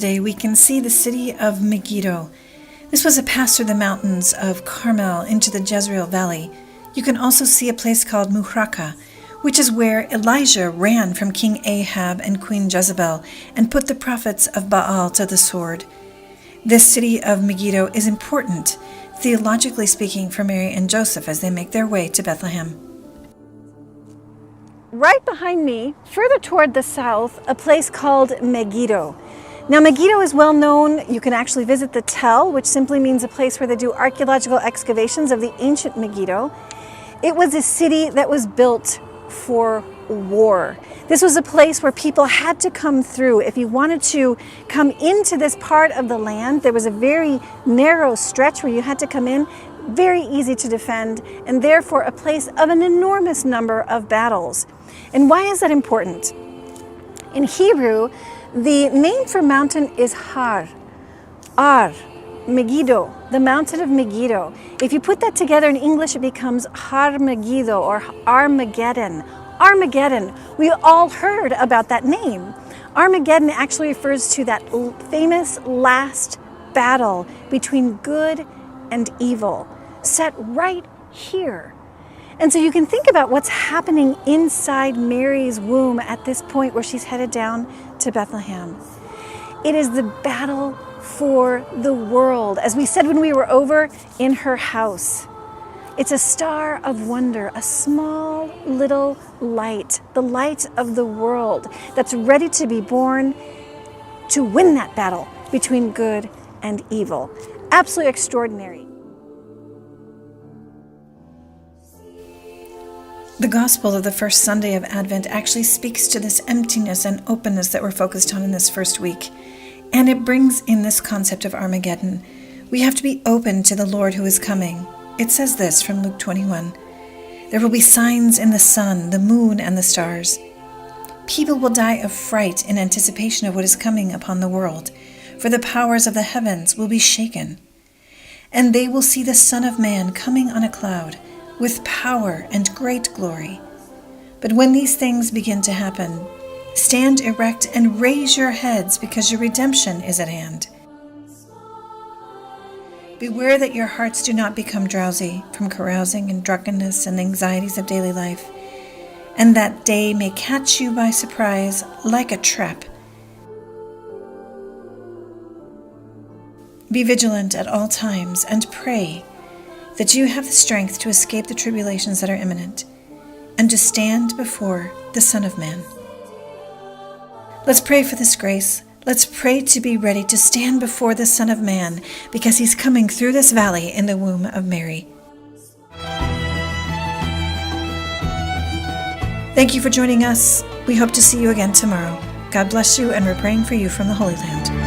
today, we can see the city of Megiddo. This was a pass through the mountains of Carmel into the Jezreel Valley. You can also see a place called Muhraka, which is where Elijah ran from King Ahab and Queen Jezebel and put the prophets of Baal to the sword. This city of Megiddo is important, theologically speaking, for Mary and Joseph as they make their way to Bethlehem. Right behind me, further toward the south, a place called Megiddo. Now, Megiddo is well known. You can actually visit the Tell, which simply means a place where they do archaeological excavations of the ancient Megiddo. It was a city that was built for war. This was a place where people had to come through. If you wanted to come into this part of the land, there was a very narrow stretch where you had to come in, very easy to defend, and therefore a place of an enormous number of battles. And why is that important? In Hebrew, the name for mountain is Har, Megiddo, the mountain of Megiddo. If you put that together in English, it becomes Har Megiddo or Armageddon. Armageddon, we all heard about that name. Armageddon actually refers to that famous last battle between good and evil, set right here. And so you can think about what's happening inside Mary's womb at this point where she's headed down to Bethlehem. It is the battle for the world, as we said when we were over in her house. It's a star of wonder, a small little light, the light of the world that's ready to be born to win that battle between good and evil. Absolutely extraordinary. The Gospel of the first Sunday of Advent actually speaks to this emptiness and openness that we're focused on in this first week. And it brings in this concept of Armageddon. We have to be open to the Lord who is coming. It says this from Luke 21. There will be signs in the sun, the moon, and the stars. People will die of fright in anticipation of what is coming upon the world, for the powers of the heavens will be shaken. And they will see the Son of Man coming on a cloud, with power and great glory. But when these things begin to happen, stand erect and raise your heads, because your redemption is at hand. Beware that your hearts do not become drowsy from carousing and drunkenness and the anxieties of daily life, and that day may catch you by surprise like a trap. Be vigilant at all times and pray that you have the strength to escape the tribulations that are imminent and to stand before the Son of Man. Let's pray for this grace. Let's pray to be ready to stand before the Son of Man, because he's coming through this valley in the womb of Mary. Thank you for joining us. We hope to see you again tomorrow. God bless you, and we're praying for you from the Holy Land.